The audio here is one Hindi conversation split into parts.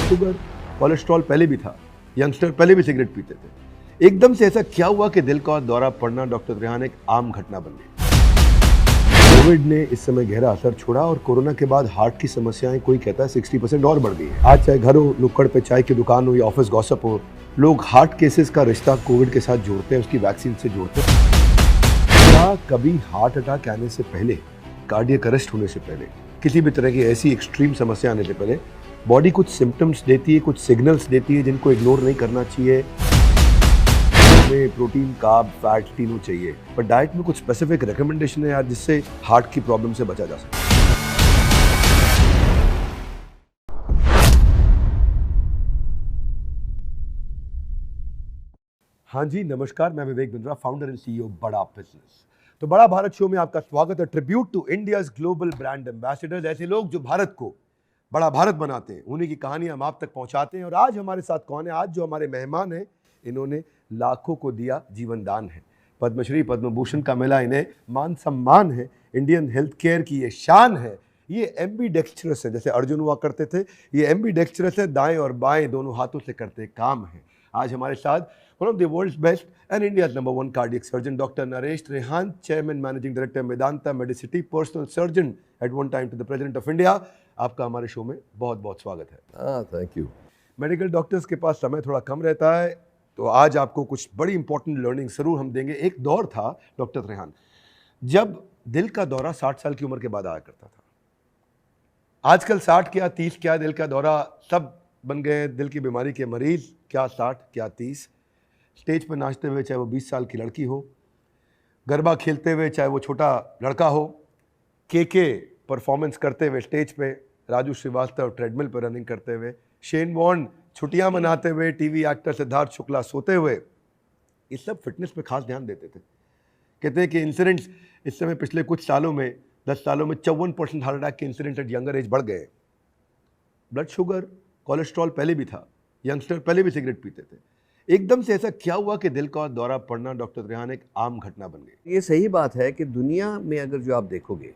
शुगर, कोलेस्ट्रॉल पहले भी था, यंगस्टर पहले भी सिगरेट पीते थे। एकदम से ऐसा क्या हुआ कि दिल का दौरा पड़ना डॉक्टर रेहान एक आम घटना बन गई। कोविड ने इस समय गहरा असर छोड़ा और कोरोना के बाद हार्ट की समस्याएं कोई कहता है 60% और बढ़ गई है। आज चाहे घर हो, नुक्कड़ पे चाय की दुकान हो या ऑफिस गॉसिप हो, लोग हार्ट केसेस का रिश्ता कोविड के साथ जोड़ते हैं, उसकी वैक्सीन से जोड़ते हैं। क्या कभी हार्ट अटैक आने से पहले, कार्डियक अरेस्ट होने से पहले, किसी भी तरह की ऐसी एक्सट्रीम समस्या आने से पहले बॉडी कुछ सिम्टम्स देती है, कुछ सिग्नल्स देती है जिनको इग्नोर नहीं करना चाहिए? हमें प्रोटीन, कार्ब, फैट तीनों चाहिए, पर डाइट में कुछ स्पेसिफिक रिकमेंडेशन है यार जिससे हार्ट की प्रॉब्लम से बचा जा सके। हाँ जी, नमस्कार, मैं Vivek Bindra, founder and CEO Bada Business. तो बड़ा भारत शो में आपका स्वागत है। Tribute to India's global brand ambassadors, ऐसे लोग जो भारत को बड़ा भारत बनाते हैं, उन्हीं की कहानी हम आप तक पहुंचाते हैं। और आज हमारे साथ कौन है? आज जो हमारे मेहमान हैं, इन्होंने लाखों को दिया जीवन दान है। पद्मश्री, पद्म भूषण का मिला इन्हें मान सम्मान है। इंडियन हेल्थ केयर की ये शान है। ये एम्बीडेक्स्ट्रस है, जैसे अर्जुन हुआ करते थे, ये एम्बीडेक्स्ट्रस है, दाएं और बाएं दोनों हाथों से करते काम है। आज हमारे साथ one of the world's best and India's number 1 cardiac surgeon doctor Naresh Trehan, chairman managing director Medanta Medicity, personal surgeon at one time to the president of India. आपका हमारे शो में बहुत बहुत स्वागत है। Thank you. मेडिकल डॉक्टर्स के पास समय थोड़ा कम रहता है, तो आज आपको कुछ बड़ी इंपॉर्टेंट लर्निंग जरूर हम देंगे। एक दौर था डॉक्टर रेहान जब दिल का दौरा 60 साल की उम्र के बाद आया करता था। आजकल 60 क्या 30 क्या, दिल का दौरा सब बन गए दिल की बीमारी के मरीज। क्या 60 क्या 30, स्टेज पर नाचते हुए चाहे वो 20 साल की लड़की हो, गरबा खेलते हुए चाहे वो छोटा लड़का हो, के परफॉर्मेंस करते हुए स्टेज पे, राजू श्रीवास्तव ट्रेडमिल पर रनिंग करते हुए, शेन वॉर्न छुट्टियां मनाते हुए, टीवी एक्टर सिद्धार्थ शुक्ला सोते हुए, ये सब फिटनेस पे खास ध्यान देते थे। कहते हैं कि इंसिडेंट्स इस समय पिछले कुछ सालों में 10 सालों में 54% हार्ट अटैक के इंसिडेंट एट यंगर एज बढ़ गए। ब्लड शुगर, कोलेस्ट्रॉल पहले भी था, यंगस्टर पहले भी सिगरेट पीते थे। एकदम से ऐसा क्या हुआ कि दिल का दौरा पड़ना डॉक्टर रेहान एक आम घटना बन गई? ये सही बात है कि दुनिया में अगर जो आप देखोगे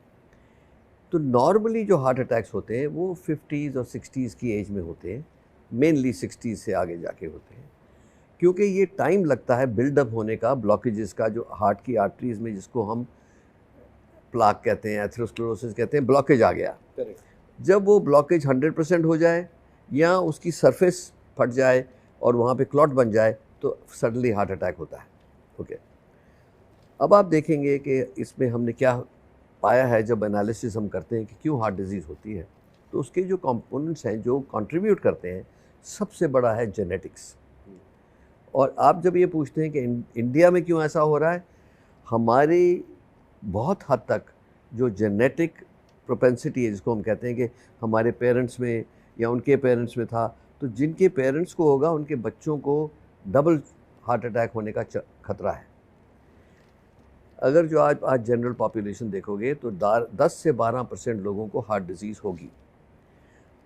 तो नॉर्मली जो हार्ट अटैक्स होते हैं वो 50s और 60s की एज में होते हैं, मेनली 60s से आगे जाके होते हैं, क्योंकि ये टाइम लगता है बिल्डअप होने का, ब्लॉकेजेस का, जो हार्ट की आर्टरीज में, जिसको हम प्लाक कहते हैं, एथेरोस्क्लेरोसिस कहते हैं, ब्लॉकेज आ गया। जब वो ब्लॉकेज 100% हो जाए या उसकी सरफेस फट जाए और वहाँ पे क्लॉट बन जाए तो सडनली हार्ट अटैक होता है। ओके, अब आप देखेंगे कि इसमें हमने क्या पाया है। जब एनालिसिस हम करते हैं कि क्यों हार्ट डिजीज़ होती है, तो उसके जो कंपोनेंट्स हैं जो कंट्रीब्यूट करते हैं, सबसे बड़ा है जेनेटिक्स। और आप जब ये पूछते हैं कि इंडिया में क्यों ऐसा हो रहा है, हमारी बहुत हद तक जो जेनेटिक प्रोपेंसिटी है, जिसको हम कहते हैं कि हमारे पेरेंट्स में या उनके पेरेंट्स में था, तो जिनके पेरेंट्स को होगा उनके बच्चों को डबल हार्ट अटैक होने का खतरा है। अगर जो आज जनरल पॉपुलेशन देखोगे तो 10 से 12% लोगों को हार्ट डिजीज़ होगी।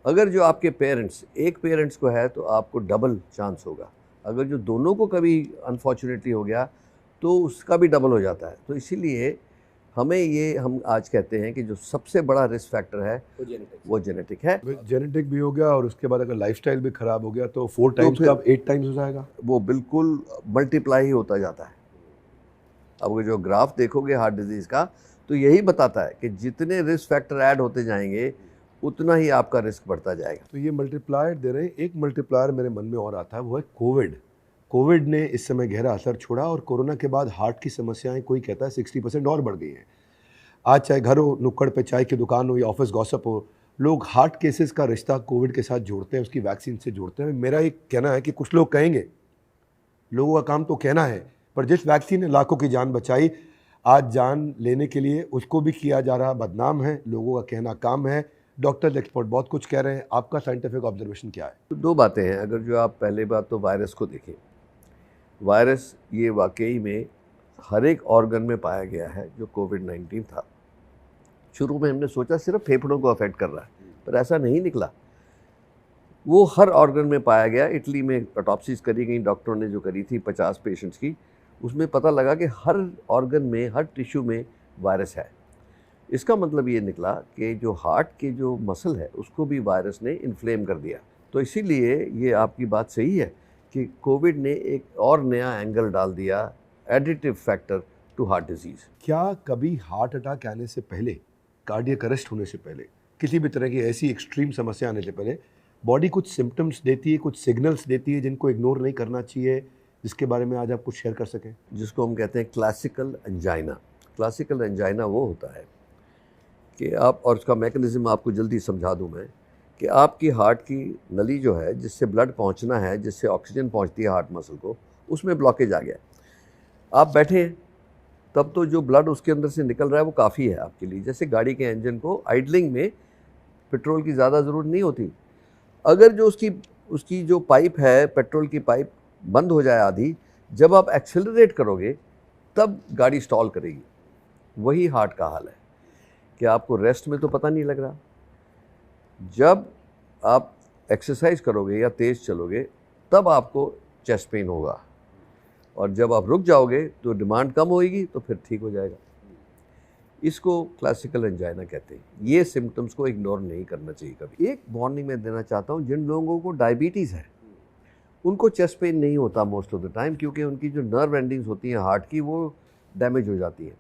अगर जो आपके पेरेंट्स, एक पेरेंट्स को है तो आपको डबल चांस होगा। अगर जो दोनों को कभी अनफॉर्चुनेटली हो गया तो उसका भी डबल हो जाता है। तो इसीलिए हम आज कहते हैं कि जो सबसे बड़ा रिस्क फैक्टर है वो जेनेटिक है। जेनेटिक भी हो गया और उसके बाद अगर लाइफस्टाइल भी खराब हो गया तो 4 टाइम्स का 8 टाइम्स हो जाएगा। वो बिल्कुल मल्टीप्लाई ही होता जाता है। अब जो ग्राफ देखोगे हार्ट डिजीज़ का, तो यही बताता है कि जितने रिस्क फैक्टर ऐड होते जाएंगे उतना ही आपका रिस्क बढ़ता जाएगा। तो ये मल्टीप्लायर दे रहे हैं। एक मल्टीप्लायर मेरे मन में और आता है, वो है कोविड। कोविड ने इस समय गहरा असर छोड़ा और कोरोना के बाद हार्ट की समस्याएं कोई कहता है 60% और बढ़ गई हैं। आज चाहे घर हो, नुक्कड़ पे चाय की दुकान हो या ऑफिस गॉसिप हो, लोग हार्ट केसेस का रिश्ता कोविड के साथ जोड़ते हैं, उसकी वैक्सीन से जोड़ते हैं। मेरा एक कहना है कि कुछ लोग कहेंगे, लोगों का काम तो कहना है, पर जिस वैक्सीन ने लाखों की जान बचाई, आज जान लेने के लिए उसको भी किया जा रहा बदनाम है। लोगों का कहना काम है, डॉक्टर्स एक्सपर्ट बहुत कुछ कह रहे हैं। आपका साइंटिफिक ऑब्जर्वेशन क्या है? तो 2 बातें हैं। अगर जो आप पहले बात तो वायरस को देखें, वायरस ये वाकई में हर एक ऑर्गन में पाया गया है। जो कोविड-19 था, शुरू में हमने सोचा सिर्फ फेफड़ों को अफेक्ट कर रहा है, पर ऐसा नहीं निकला। वो हर ऑर्गन में पाया गया। इटली में ऑटोप्सीज करी गई, डॉक्टरों ने जो करी थी 50 पेशेंट्स की, उसमें पता लगा कि हर ऑर्गन में, हर टिश्यू में वायरस है। इसका मतलब ये निकला कि जो हार्ट के जो मसल है उसको भी वायरस ने इन्फ्लेम कर दिया। तो इसीलिए ये आपकी बात सही है कि कोविड ने एक और नया एंगल डाल दिया, additive factor to heart disease. क्या कभी हार्ट अटैक आने से पहले, कार्डियक अरेस्ट होने से पहले, किसी भी तरह की ऐसी एक्सट्रीम समस्या आने से पहले बॉडी कुछ सिम्टम्स देती है, कुछ सिग्नल्स देती है जिनको इग्नोर नहीं करना चाहिए, जिसके बारे में आज आप कुछ शेयर कर सकें? जिसको हम कहते हैं क्लासिकल एंजाइना। क्लासिकल एंजाइना वो होता है कि आप, और उसका मैकेनिज्म आपको जल्दी समझा दूं मैं, कि आपकी हार्ट की नली जो है जिससे ब्लड पहुंचना है, जिससे ऑक्सीजन पहुंचती है हार्ट मसल को, उसमें ब्लॉकेज आ गया। आप बैठे हैं तब तो जो ब्लड उसके अंदर से निकल रहा है वो काफ़ी है आपके लिए। जैसे गाड़ी के इंजन को आइडलिंग में पेट्रोल की ज़्यादा ज़रूरत नहीं होती। अगर जो उसकी जो पाइप है, पेट्रोल की पाइप बंद हो जाए आधी, जब आप एक्सेलरेट करोगे तब गाड़ी स्टॉल करेगी। वही हार्ट का हाल है कि आपको रेस्ट में तो पता नहीं लग रहा, जब आप एक्सरसाइज करोगे या तेज़ चलोगे तब आपको चेस्ट पेन होगा, और जब आप रुक जाओगे तो डिमांड कम होगी तो फिर ठीक हो जाएगा। इसको क्लासिकल एंजाइना कहते हैं। ये सिम्टम्स को इग्नोर नहीं करना चाहिए कभी। एक वार्निंग मैं देना चाहता हूँ, जिन लोगों को डायबिटीज़ है उनको चेस्ट पेन नहीं होता मोस्ट ऑफ द टाइम, क्योंकि उनकी जो नर्व एंडिंग्स होती हैं हार्ट की वो डैमेज हो जाती हैं,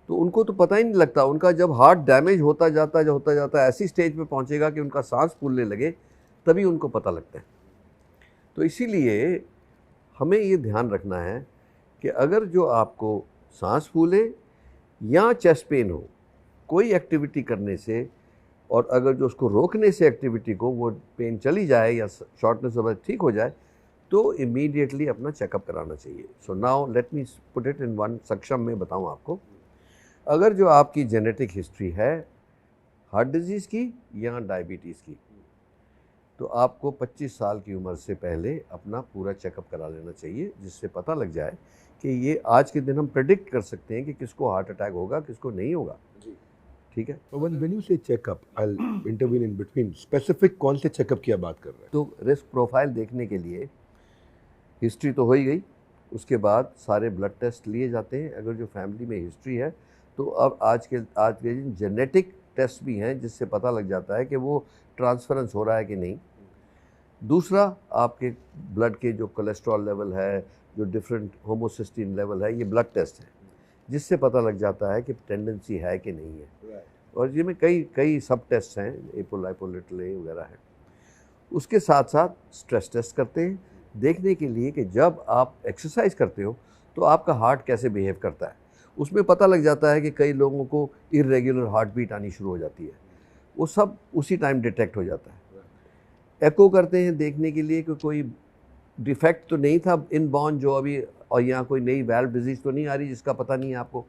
तो उनको तो पता ही नहीं लगता। उनका जब हार्ट डैमेज होता जाता ऐसी स्टेज पे पहुंचेगा कि उनका सांस फूलने लगे, तभी उनको पता लगता है। तो इसीलिए हमें ये ध्यान रखना है कि अगर जो आपको सांस फूले या चेस्ट पेन हो कोई एक्टिविटी करने से, और अगर जो उसको रोकने से एक्टिविटी को वो पेन चली जाए या शॉर्टनेस ऑफ ब्रेथ ठीक हो जाए, तो इमीडिएटली अपना चेकअप कराना चाहिए। So now let me put it in one सक्षम में बताऊं आपको। अगर जो आपकी जेनेटिक हिस्ट्री है हार्ट डिजीज़ की या डायबिटीज़ की, तो आपको 25 साल की उम्र से पहले अपना पूरा चेकअप करा लेना चाहिए, जिससे पता लग जाए कि ये आज के दिन हम प्रेडिक्ट कर सकते हैं कि किसको हार्ट अटैक होगा, किसको नहीं होगा। ठीक है। When you say checkup, I'll intervene in between. Specific कौन से चेकअप की आप बात कर रहे हैं? तो रिस्क प्रोफाइल देखने के लिए हिस्ट्री तो हो ही गई, उसके बाद सारे ब्लड टेस्ट लिए जाते हैं। अगर जो फैमिली में हिस्ट्री है तो अब आज के दिन जेनेटिक टेस्ट भी हैं, जिससे पता लग जाता है कि वो ट्रांसफरेंस हो रहा है कि नहीं। दूसरा, आपके ब्लड के जो कोलेस्ट्रॉल लेवल है, जो डिफरेंट होमोसिस्टीन लेवल है, ये ब्लड टेस्ट है, जिससे पता लग जाता है कि टेंडेंसी है कि नहीं है। और ये में कई सब टेस्ट हैं, एपोलाइपोलिटल वगैरह है। उसके साथ साथ स्ट्रेस टेस्ट करते हैं, देखने के लिए कि जब आप एक्सरसाइज करते हो तो आपका हार्ट कैसे बिहेव करता है। उसमें पता लग जाता है कि कई लोगों को इरेगुलर हार्ट बीट आनी शुरू हो जाती है, वो सब उसी टाइम डिटेक्ट हो जाता है। एको करते हैं देखने के लिए कि कोई डिफेक्ट तो नहीं था इनबॉर्न जो अभी, और यहाँ कोई नई वैल्व डिजीज़ तो नहीं आ रही जिसका पता नहीं है आपको।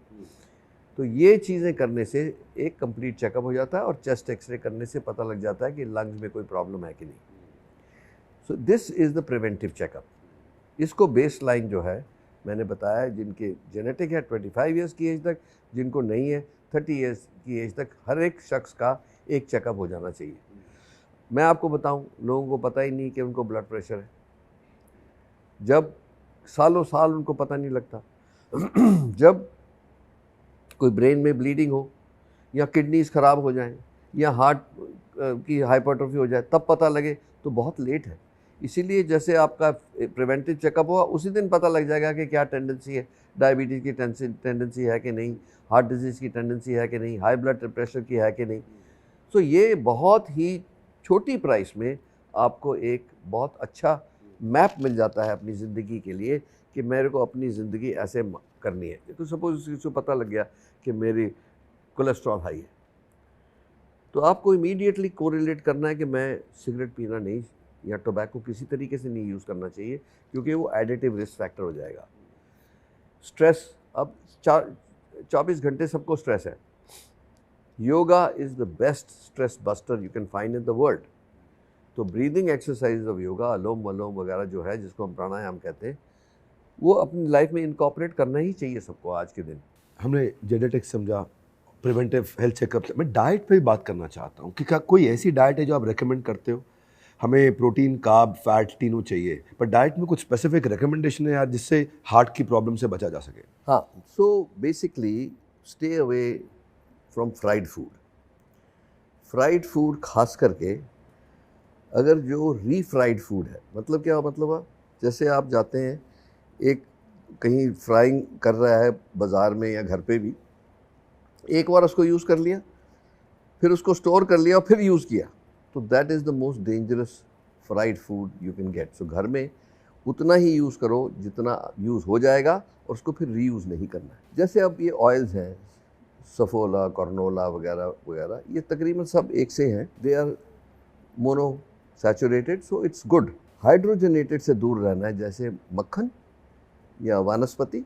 तो ये चीज़ें करने से एक कंप्लीट चेकअप हो जाता है, और चेस्ट एक्सरे करने से पता लग जाता है कि लंग्स में कोई प्रॉब्लम है कि नहीं। So this is the preventive checkup. इसको बेस लाइन जो है मैंने बताया, जिनके जेनेटिक है 25 ईयर्स की एज तक, जिनको नहीं है 30 ईयर्स की एज तक, हर एक शख्स का एक चेकअप हो जाना चाहिए। मैं आपको बताऊं, लोगों को पता ही नहीं कि उनको ब्लड प्रेशर है, जब सालों साल उनको पता नहीं लगता। जब कोई ब्रेन में ब्लीडिंग हो, या किडनीज ख़राब हो जाएं, या हार्ट की हाइपरट्रोफी हो जाए, तब पता लगे तो बहुत लेट है। इसीलिए जैसे आपका प्रिवेंटिव चेकअप हुआ उसी दिन पता लग जाएगा कि क्या टेंडेंसी है, डायबिटीज़ की टेंडेंसी है कि नहीं, हार्ट डिजीज़ की टेंडेंसी है कि नहीं, हाई ब्लड प्रेशर की है कि नहीं। सो ये बहुत ही छोटी प्राइस में आपको एक बहुत अच्छा मैप मिल जाता है अपनी ज़िंदगी के लिए, कि मेरे को अपनी ज़िंदगी ऐसे करनी है। तो सपोज किसी को पता लग गया कि मेरी कोलेस्ट्रॉल हाई है, तो आपको इमीडिएटली कोरिलेट करना है कि मैं सिगरेट पीना नहीं, या टोबैको किसी तरीके से नहीं यूज़ करना चाहिए, क्योंकि वो एडिटिव रिस्क फैक्टर हो जाएगा। स्ट्रेस, अब 24 घंटे सबको स्ट्रेस है। Yoga is the best stress buster you can find in the world. तो ब्रीदिंग एक्सरसाइज ऑफ योगा, अलोम वलोम वगैरह जो है, जिसको हम प्राणायाम कहते हैं, वो अपनी लाइफ में इनकॉर्पोरेट करना ही चाहिए सबको आज के दिन। हमने जेनेटिक्स समझा, प्रिवेंटिव हेल्थ चेकअप। मैं डाइट पे भी बात करना चाहता हूँ कि क्या कोई ऐसी डाइट है जो आप रेकमेंड करते हो? हमें प्रोटीन, कार्ब, फैट तीनों चाहिए, पर डाइट में कुछ स्पेसिफिक रिकमेंडेशन है यार, जिससे हार्ट की प्रॉब्लम से बचा जा सके? हाँ, so basically stay away from fried food. Fried food खास करके अगर जो रीफ्राइड फूड है, मतलब क्या मतलब है, जैसे आप जाते हैं एक कहीं फ्राइंग कर रहा है बाज़ार में या घर पे भी, एक बार उसको यूज़ कर लिया, फिर उसको स्टोर कर लिया और फिर यूज़ किया, तो that is the most dangerous fried food you can get. So घर में उतना ही यूज़ करो जितना यूज़ हो जाएगा और उसको फिर रीयूज़ नहीं करना है। जैसे अब ये ऑयल्स हैं, सफोला, कॉर्नोला वगैरह वगैरह, ये तकरीबन सब एक से हैं, they are mono saturated, so it's good. Hydrogenated से दूर रहना है, जैसे मक्खन या वनस्पति,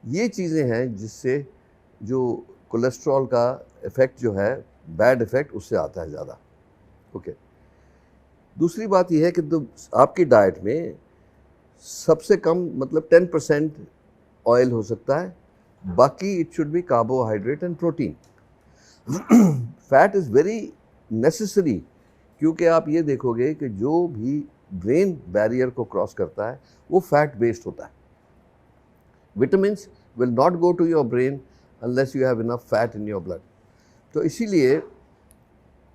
ये चीज़ें हैं जिससे जो कोलेस्ट्रॉल का इफ़ेक्ट जो है, बैड इफ़ेक्ट उससे आता है ज़्यादा। ओके, दूसरी बात यह है कि आपकी डाइट में सबसे कम मतलब 10% ऑयल हो सकता है, बाकी it should be carbohydrate and protein. Fat is very necessary, क्योंकि आप ये देखोगे कि जो भी ब्रेन बैरियर को क्रॉस करता है वो फैट बेस्ड होता है। Vitamins will not go to your brain unless you have enough fat in your blood. तो इसीलिए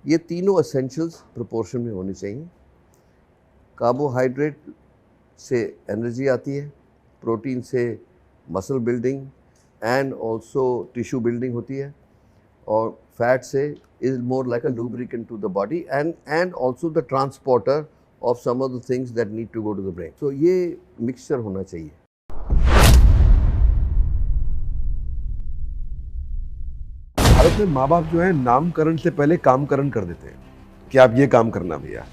ये तीनों एसेंशियल्स प्रोपोर्शन में होनी चाहिए। कार्बोहाइड्रेट से एनर्जी आती है, प्रोटीन से muscle building and also tissue building होती है, और फैट से is more like a lubricant to the body and also the transporter of some of the things that need to go to the brain. तो ये मिक्सचर होना चाहिए। भारत में माँ बाप जो है नामकरण से पहले कामकरण कर देते हैं कि आप ये काम करना भैया।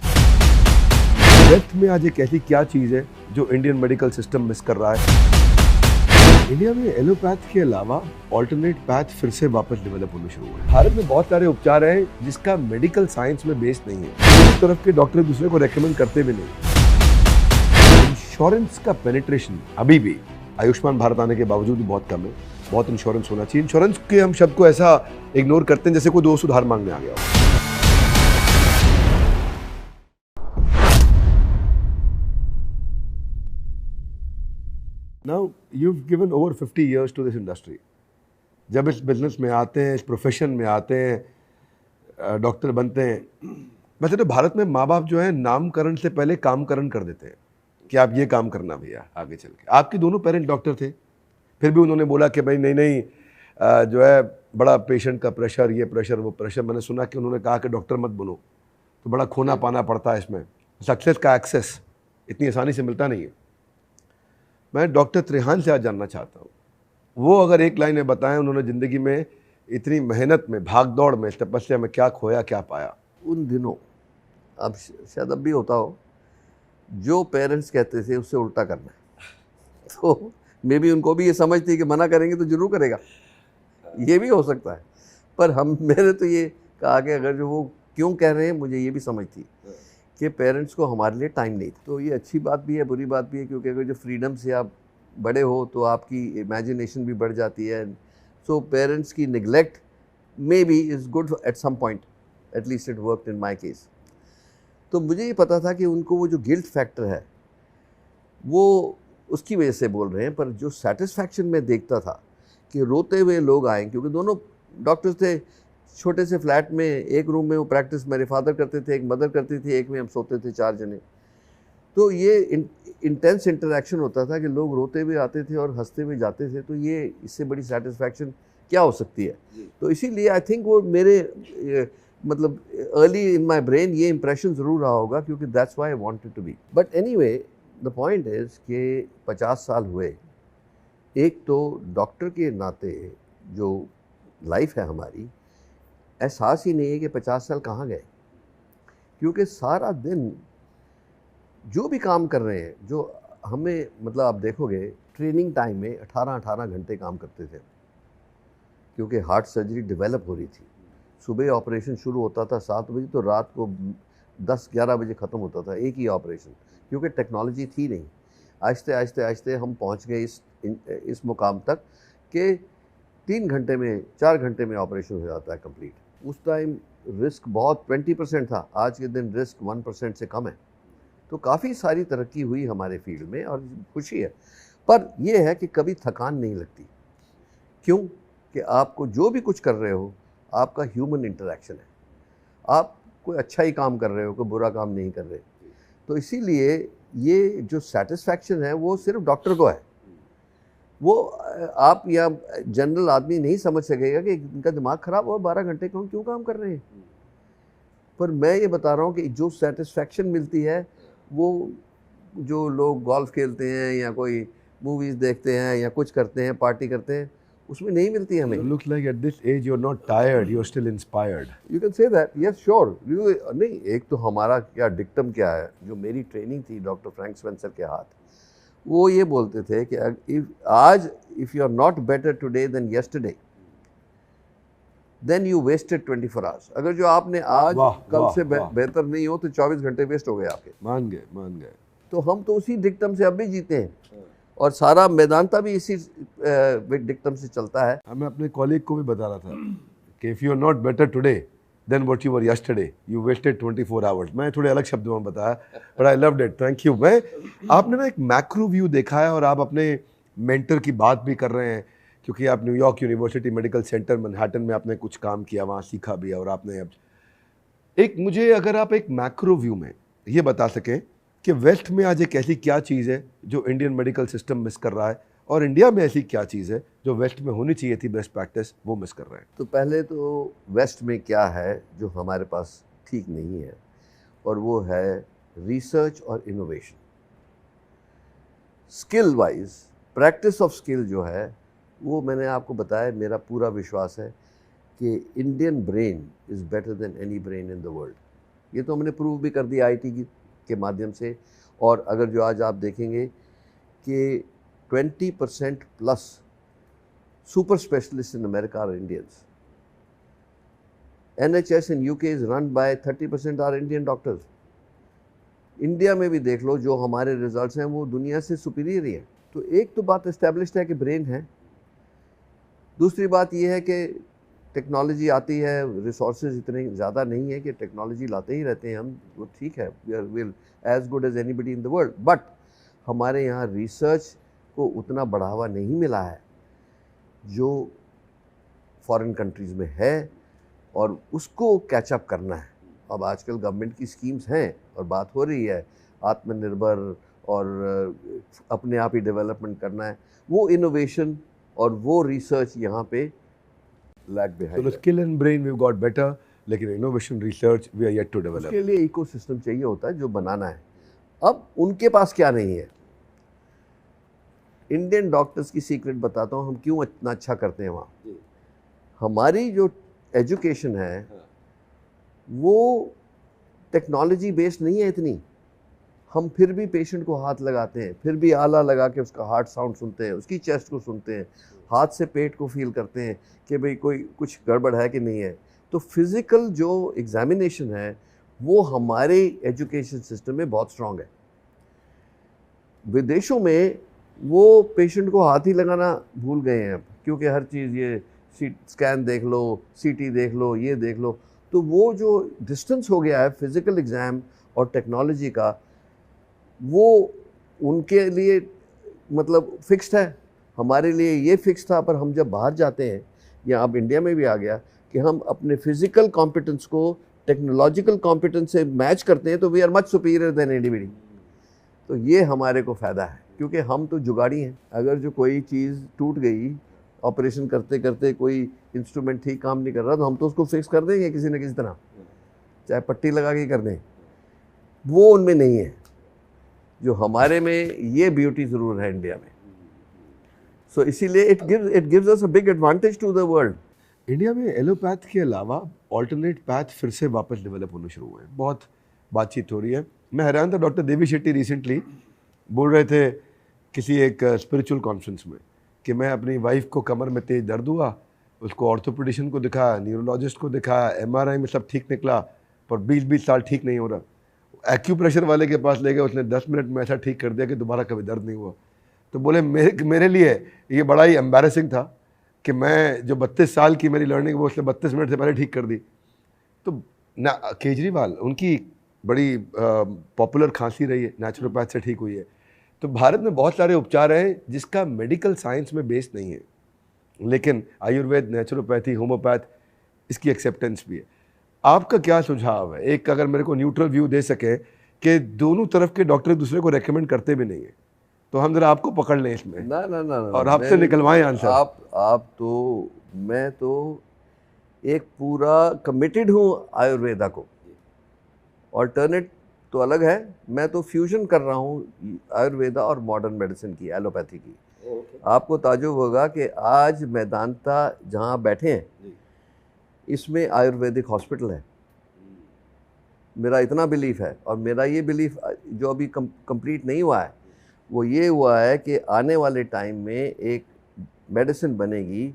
डेथ में आज एक ऐसी क्या चीज़ है जो इंडियन मेडिकल सिस्टम मिस कर रहा है। इंडिया में एलोपैथ के अलावा ऑल्टरनेट पैथ फिर से वापस डेवलप होने शुरू हुए। भारत में बहुत सारे उपचार हैं जिसका मेडिकल साइंस में बेस नहीं है, एक तरफ के डॉक्टर दूसरे को रेकमेंड करते भी नहीं। इंश्योरेंस का पेनिट्रेशन अभी भी आयुष्मान भारत आने के बावजूद भी बहुत कम है। बहुत इंश्योरेंस होना चाहिए। इंश्योरेंस के हम शब्द को ऐसा इग्नोर करते हैं जैसे कोई दोस्त उधार मांगने आ गया हो। Now you've given over 50 years to this industry. जब इस बिजनेस में आते हैं, इस प्रोफेशन में आते हैं, डॉक्टर बनते हैं, वैसे तो भारत में माँ बाप जो है नामकरण से पहले कामकरण कर देते हैं कि आप ये काम करना भैया आगे चल के। आपके दोनों पेरेंट डॉक्टर थे, फिर भी उन्होंने बोला कि भाई नहीं जो है बड़ा पेशेंट का प्रेशर, ये प्रेशर वो प्रेशर। मैंने सुना कि उन्होंने कहा कि डॉक्टर मत बनो, तो बड़ा खोना पाना पड़ता है इसमें, सक्सेस का एक्सेस इतनी आसानी से मिलता नहीं है। मैं डॉक्टर त्रेहान से आज जानना चाहता हूँ, वो अगर एक लाइन में बताएं उन्होंने ज़िंदगी में इतनी मेहनत में, भाग दौड़ में, तपस्या में क्या खोया क्या पाया। उन दिनों, अब शायद अब भी होता हो, जो पेरेंट्स कहते थे उससे उल्टा करना है। तो मे बी उनको भी ये समझ थी कि मना करेंगे तो जरूर करेगा, ये भी हो सकता है। पर मैंने तो ये कहा कि अगर जो वो क्यों कह रहे हैं, मुझे ये भी समझ थी कि पेरेंट्स को हमारे लिए टाइम नहीं था। तो ये अच्छी बात भी है, बुरी बात भी है, क्योंकि अगर जो फ्रीडम से आप बड़े हो तो आपकी इमेजिनेशन भी बढ़ जाती है। सो पेरेंट्स की neglect may be is good at some point, at least it worked in my case. तो मुझे ये पता था कि उनको वो जो गिल्ट फैक्टर है वो उसकी वजह से बोल रहे हैं, पर जो सेटिस्फैक्शन में देखता था कि रोते हुए लोग आए, क्योंकि दोनों डॉक्टर्स थे, छोटे से फ्लैट में एक रूम में वो प्रैक्टिस मेरे फादर करते थे, एक मदर करती थी, एक में हम सोते थे 4 जने। तो ये इंटेंस इंटरेक्शन होता था कि लोग रोते हुए आते थे और हंसते हुए जाते थे। तो ये इससे बड़ी सेटिस्फैक्शन क्या हो सकती है। तो इसीलिए आई थिंक वो मेरे मतलब अर्ली इन माई ब्रेन ये इंप्रेशन ज़रूर रहा होगा, क्योंकि that's why I wanted to be. But anyway the point is कि 50 साल हुए। एक तो डॉक्टर के नाते जो लाइफ है हमारी, एहसास ही नहीं है कि 50 साल कहाँ गए, क्योंकि सारा दिन जो भी काम कर रहे हैं, जो हमें मतलब आप देखोगे ट्रेनिंग टाइम में 18-18 घंटे काम करते थे, क्योंकि हार्ट सर्जरी डेवलप हो रही थी। सुबह ऑपरेशन शुरू होता था 7 बजे, तो रात को 10-11 बजे ख़त्म होता था एक ही ऑपरेशन, क्योंकि टेक्नोलॉजी थी नहीं। आहिस्ते आहिस्ते आहिस्ते हम पहुंच गए इस मुकाम तक कि 3 घंटे में 4 घंटे में ऑपरेशन हो जाता है कंप्लीट। उस टाइम रिस्क बहुत 20% था, आज के दिन रिस्क 1% से कम है। तो काफ़ी सारी तरक्की हुई हमारे फील्ड में और खुशी है। पर यह है कि कभी थकान नहीं लगती। क्यों? कि आपको जो भी कुछ कर रहे हो, आपका ह्यूमन इंटरेक्शन है। आप कोई अच्छा ही काम कर रहे हो, कोई बुरा काम नहीं कर रहे। तो इसीलिए ये जो सेटिस्फैक्शन है वो सिर्फ डॉक्टर को है, वो आप या जनरल आदमी नहीं समझ सकेगा कि इनका दिमाग ख़राब हो 12 घंटे क्यों काम कर रहे हैं। पर मैं ये बता रहा हूँ कि जो सेटिस्फैक्शन मिलती है वो जो लोग गोल्फ खेलते हैं या कोई मूवीज़ देखते हैं या कुछ करते हैं, पार्टी करते हैं, उसमें नहीं मिलती है हमें। Looks like at this age you're not tired, you're still inspired. You can say that, yes, sure. नहीं, एक तो हमारा क्या डिक्टम क्या है, जो मेरी ट्रेनिंग थी डॉक्टर फ्रैंक स्पेंसर के हाथ, वो ये बोलते थे कि आज if you are not better today than yesterday then you wasted 24 hours. अगर जो आपने आज कल से बेहतर नहीं हो तो 24 घंटे वेस्ट हो गए आपके। मान गए। तो हम तो उसी डिक्टम से अब भी जीते हैं, और सारा मैदानता भी इसी डिक्टम से चलता है। मैं अपने कॉलीग को भी बता रहा था कि if you are not better today than what you were yesterday you wasted 24 hours. मैं थोड़े अलग शब्दों में बताया, but I loved it, thank you. आपने ना एक मैक्रो व्यू देखा है और आप अपने मेंटर की बात भी कर रहे हैं, क्योंकि आप New York university medical centre Manhattan में आपने कुछ काम किया, वहाँ सीखा भी, और आपने अब एक, मुझे अगर आप एक मैक्रो व्यू में ये बता सकें कि वेस्ट में आज एक ऐसी क्या चीज़ है जो इंडियन मेडिकल सिस्टम मिस कर रहा है, और इंडिया में ऐसी क्या चीज़ है जो वेस्ट में होनी चाहिए थी बेस्ट प्रैक्टिस, वो मिस कर रहे हैं। तो पहले तो वेस्ट में क्या है जो हमारे पास ठीक नहीं है, और वो है रिसर्च और innovation. Skill wise practice of skill जो है वो मैंने आपको बताया, मेरा पूरा विश्वास है कि Indian brain is better than any brain in the world. ये तो हमने प्रूव भी कर दिया आईटी के माध्यम से। और अगर जो आज आप देखेंगे कि 20% plus super specialist in America are Indians. NHS in UK is run by 30% are Indian doctors. India में भी देख लो, जो हमारे रिजल्ट्स हैं वो दुनिया से सुपीरियर ही है। तो एक तो बात इस्टेब्लिश्ड है कि ब्रेन है। दूसरी बात ये है कि टेक्नोलॉजी आती है, रिसोर्सेज इतने ज़्यादा नहीं है कि टेक्नोलॉजी लाते ही रहते हैं हम, वो ठीक है, we are will as good as anybody in the world, but हमारे यहाँ रिसर्च को उतना बढ़ावा नहीं मिला है जो फॉरेन कंट्रीज़ में है, और उसको कैचअप करना है। अब आजकल गवर्नमेंट की स्कीम्स हैं और बात हो रही है आत्मनिर्भर और अपने आप ही डेवलपमेंट करना है, वो इनोवेशन और वो रिसर्च यहाँ पे lag behind. So the skill and brain we've got better, लेकिन innovation research we are yet to develop. उसके लिए इकोसिस्टम चाहिए होता है जो बनाना है। अब उनके पास क्या नहीं है। इंडियन डॉक्टर्स की सीक्रेट बताता हूँ हम क्यों इतना अच्छा करते हैं वहाँ। हमारी जो एजुकेशन है वो टेक्नोलॉजी बेस्ड नहीं है इतनी। हम फिर भी पेशेंट को हाथ लगाते हैं, फिर भी आला लगा के उसका हार्ट साउंड सुनते हैं, उसकी चेस्ट को सुनते हैं, हाथ से पेट को फील करते हैं कि भाई कोई कुछ गड़बड़ है कि नहीं है। तो फिज़िकल जो एग्जामिनेशन है वो हमारे एजुकेशन सिस्टम में बहुत स्ट्रांग है। विदेशों में वो पेशेंट को हाथ ही लगाना भूल गए हैं अब, क्योंकि हर चीज़ ये स्कैन देख लो, CT देख लो, ये देख लो। तो वो जो डिस्टेंस हो गया है फिज़िकल एग्ज़ाम और टेक्नोलॉजी का, वो उनके लिए मतलब फिक्स्ड है। हमारे लिए ये फिक्स था, पर हम जब बाहर जाते हैं, या अब इंडिया में भी आ गया कि हम अपने फिज़िकल कॉम्पिटेंस को टेक्नोलॉजिकल कॉम्पिटेंस से मैच करते हैं, तो we are much superior than anybody. तो ये हमारे को फ़ायदा है, क्योंकि हम तो जुगाड़ी हैं। अगर जो कोई चीज़ टूट गई, ऑपरेशन करते करते कोई इंस्ट्रूमेंट ठीक काम नहीं कर रहा, तो हम तो उसको फिक्स कर देंगे किसी न किसी तरह, चाहे पट्टी लगा के कर दें। वो उनमें नहीं है, जो हमारे में ये ब्यूटी ज़रूर है इंडिया में। सो इसीलिए it gives us a big advantage to the world. India में एलोपैथ के अलावा ऑल्टरनेट पैथ फिर से वापस डेवलप होने शुरू हुए हैं, बहुत बातचीत हो रही है। मैं हैरान था, डॉक्टर देवी शेट्टी रिसेंटली बोल रहे थे किसी एक स्पिरिचुअल कॉन्फ्रेंस में कि मैं अपनी वाइफ को कमर में तेज दर्द हुआ, उसको ऑर्थोपेडिशियन को दिखाया, न्यूरोलॉजिस्ट को दिखाया, MRI में सब ठीक निकला, पर 20-20 साल ठीक नहीं हो रहा। एक्यूप्रेशर वाले के पास ले गए, उसने 10 मिनट में ऐसा ठीक कर दिया कि दोबारा कभी दर्द नहीं हुआ। तो बोले मेरे लिए ये बड़ा ही एम्बैरेसिंग था कि मैं जो 32 साल की मेरी लर्निंग वो उसने 32 मिनट से पहले ठीक कर दी। तो ना केजरीवाल, उनकी बड़ी पॉपुलर खांसी रही है, नेचुरोपैथ से ठीक हुई है। तो भारत में बहुत सारे उपचार हैं जिसका मेडिकल साइंस में बेस नहीं है, लेकिन आयुर्वेद, नेचुरोपैथी, होम्योपैथ, इसकी एक्सेप्टेंस भी है। आपका क्या सुझाव है, एक अगर मेरे को न्यूट्रल व्यू दे सके कि दोनों तरफ के डॉक्टर एक दूसरे को रेकमेंड करते भी नहीं है, तो हम जरा आपको पकड़ लें इसमें ना ना ना ना और आपसे निकलवाएं आंसर। आप तो, मैं तो एक पूरा कमिटेड हूँ आयुर्वेदा को। ऑल्टरनेट तो अलग है, मैं तो फ्यूजन कर रहा हूँ आयुर्वेदा और मॉडर्न मेडिसिन की, एलोपैथी की। आपको ताजुब होगा कि आज मैदानता जहाँ बैठे हैं इसमें आयुर्वेदिक हॉस्पिटल है। मेरा इतना बिलीफ है, और मेरा ये बिलीफ जो अभी कंप्लीट नहीं हुआ है वो ये हुआ है कि आने वाले टाइम में एक मेडिसिन बनेगी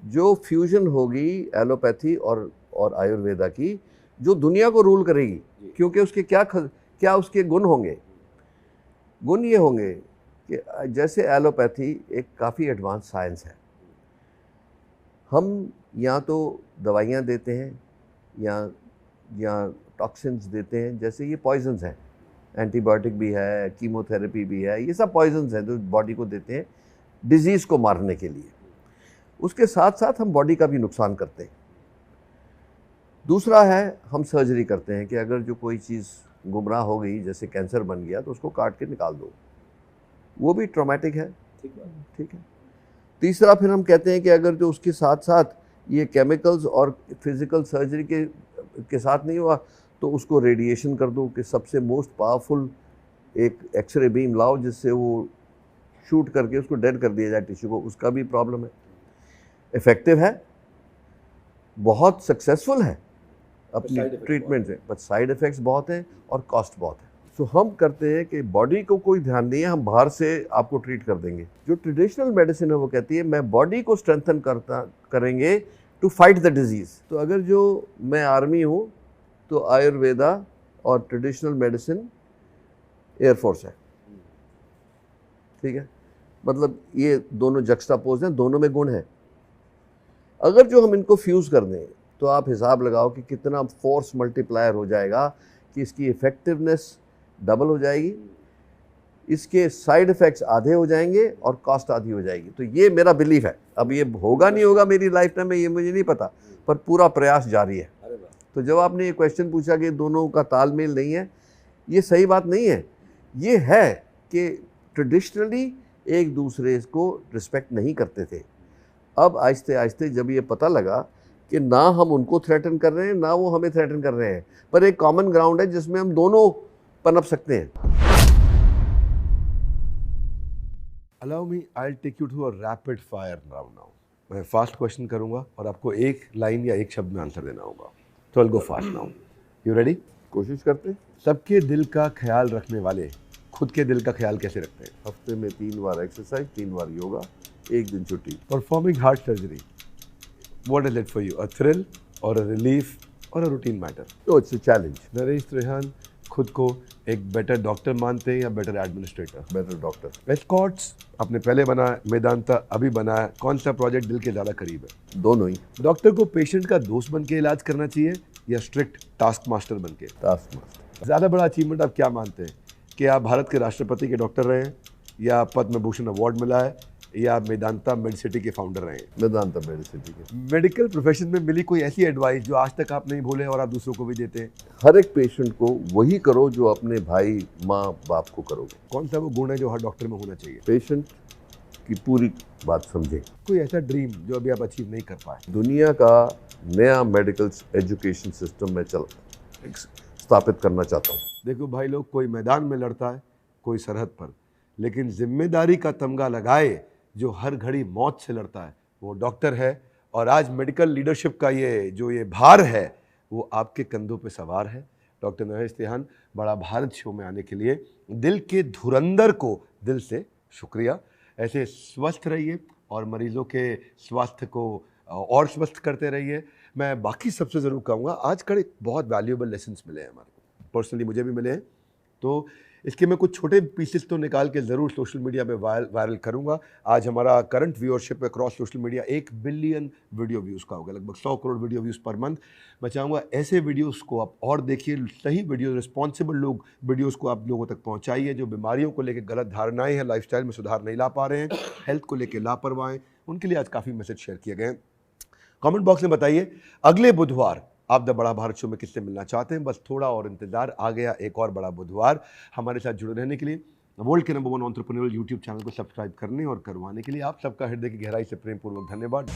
जो फ्यूजन होगी एलोपैथी और आयुर्वेदा की, जो दुनिया को रूल करेगी। क्योंकि उसके क्या उसके गुण होंगे। गुण ये होंगे कि जैसे एलोपैथी एक काफ़ी एडवांस साइंस है, हम या तो दवाइयाँ देते हैं या टॉक्सिन्स देते हैं, जैसे ये पॉइजन्स हैं, एंटीबायोटिक भी है, कीमोथेरेपी भी है, ये सब पॉइजन्स हैं जो बॉडी को देते हैं डिजीज़ को मारने के लिए। उसके साथ साथ हम बॉडी का भी नुकसान करते हैं। दूसरा है, हम सर्जरी करते हैं कि अगर जो कोई चीज़ गुमराह हो गई, जैसे कैंसर बन गया, तो उसको काट के निकाल दो, वो भी ट्रॉमेटिक है। ठीक है। तीसरा फिर हम कहते हैं कि अगर जो उसके साथ साथ ये केमिकल्स और फिजिकल सर्जरी के साथ नहीं हुआ, तो उसको रेडिएशन कर दो, कि सबसे मोस्ट पावरफुल एक एक्सरे बीम लाओ जिससे वो शूट करके उसको डेड कर दिया जाए टिश्यू को। उसका भी प्रॉब्लम है। इफ़ेक्टिव है, बहुत सक्सेसफुल है अपनी ट्रीटमेंट से, बट साइड इफ़ेक्ट्स बहुत हैं और कॉस्ट बहुत है। सो हम करते हैं कि बॉडी को कोई ध्यान नहीं है, हम बाहर से आपको ट्रीट कर देंगे। जो ट्रेडिशनल मेडिसिन है वो कहती है मैं बॉडी को स्ट्रेंथन करेंगे टू फाइट द डिजीज़। तो अगर जो मैं आर्मी हूँ तो आयुर्वेदा और ट्रेडिशनल मेडिसिन एयरफोर्स है। ठीक है, मतलब ये दोनों जक्स्टापोज हैं, दोनों में गुण है। अगर जो हम इनको फ्यूज़ कर दें तो आप हिसाब लगाओ कि कितना फोर्स मल्टीप्लायर हो जाएगा, कि इसकी इफ़ेक्टिवनेस डबल हो जाएगी, इसके साइड इफ़ेक्ट्स आधे हो जाएंगे और कॉस्ट आधी हो जाएगी। तो ये मेरा बिलीफ है। अब ये होगा नहीं होगा मेरी लाइफ टाइम में, ये मुझे नहीं पता, पर पूरा प्रयास जारी है। तो जब आपने ये क्वेश्चन पूछा कि दोनों का तालमेल नहीं है, ये सही बात नहीं है। ये है कि ट्रेडिशनली एक दूसरे को रिस्पेक्ट नहीं करते थे। अब आहिस्ते आहिस्ते जब ये पता लगा कि ना हम उनको थ्रेटन कर रहे हैं, ना वो हमें थ्रेटन कर रहे हैं, पर एक कॉमन ग्राउंड है जिसमें हम दोनों पनप सकते हैं। Allow me, I will take you to a rapid fire round now. मैं फास्ट क्वेश्चन करूंगा और आपको एक लाइन या एक शब्द में आंसर देना होगा। तो I will go fast now. You ready? कोशिश करते हैं। सबके दिल का ख्याल रखने वाले खुद के दिल का ख्याल कैसे रखते हैं? हफ्ते में 3 बार एक्सरसाइज, 3 बार योगा, 1 दिन छुट्टी। Performing heart surgery, what is it for you? A thrill और अ रिलीफ और अ रूटीन मैटर? तो it's a challenge. Naresh Trehan खुद को एक बेटर डॉक्टर मानते हैं या better administrator? Better doctor. Escorts आपने पहले बनाया, मेदांता अभी बनाया, कौन सा प्रोजेक्ट दिल के ज़्यादा करीब है? दोनों ही। डॉक्टर को पेशेंट का दोस्त बन के इलाज करना चाहिए या स्ट्रिक्ट टास्क मास्टर बन के? Task master. ज़्यादा बड़ा अचीवमेंट आप क्या मानते हैं, कि आप भारत के राष्ट्रपति के डॉक्टर रहे हैं, या पद्म भूषण अवार्ड मिला है, या मेदांता मेडिसिटी के फाउंडर रहे हैं? मेदांता मेडिसिटी के। मेडिकल प्रोफेशन में मिली कोई ऐसी एडवाइस जो आज तक आप नहीं भूले और आप दूसरों को भी देते हैं? हर एक पेशेंट को वही करो जो अपने भाई माँ बाप को करोगे। कौन सा वो गुण है जो हर डॉक्टर में होना चाहिए? पेशेंट की पूरी बात समझे। कोई ऐसा ड्रीम जो अभी आप अचीव नहीं कर पाए? दुनिया का नया मेडिकल एजुकेशन सिस्टम में स्थापित करना चाहता हूँ। देखो भाई लोग, कोई मैदान में लड़ता है, कोई सरहद पर, लेकिन जिम्मेदारी का तमगा लगाए जो हर घड़ी मौत से लड़ता है, वो डॉक्टर है। और आज मेडिकल लीडरशिप का ये भार है, वो आपके कंधों पे सवार है। डॉक्टर नरेश त्रेहान, बड़ा भारत शो में आने के लिए दिल के धुरंधर को दिल से शुक्रिया। ऐसे स्वस्थ रहिए और मरीजों के स्वास्थ्य को और स्वस्थ करते रहिए। मैं बाकी सबसे ज़रूर कहूँगा, आज कल बहुत वैल्यूएबल लेसन्स मिले हैं हमारे को, पर्सनली मुझे भी मिले हैं, तो इसके मैं कुछ छोटे पीसेस तो निकाल के ज़रूर सोशल मीडिया पे वायरल करूँगा। आज हमारा current viewership across social media 1 billion video views का होगा, लगभग 100 crore video views per month. मैं चाहूँगा ऐसे वीडियोस को आप और देखिए, सही वीडियो, रिस्पॉन्सिबल लोग वीडियोस को आप लोगों तक पहुँचाइए। जो बीमारियों को लेकर गलत धारणाएँ हैं, लाइफस्टाइल में सुधार नहीं ला पा रहे हैं, हेल्थ को लेकर लापरवाह, उनके लिए आज काफ़ी मैसेज शेयर किए गए हैं। कमेंट बॉक्स में बताइए अगले बुधवार आप द बड़ा भारत शो में किससे मिलना चाहते हैं, बस थोड़ा और इंतजार, आ गया एक और बड़ा बुधवार। हमारे साथ जुड़े रहने के लिए, वर्ल्ड के नंबर 1 एंटरप्रेन्योर यूट्यूब चैनल को सब्सक्राइब करने और करवाने के लिए आप सबका हृदय की गहराई से प्रेमपूर्वक धन्यवाद।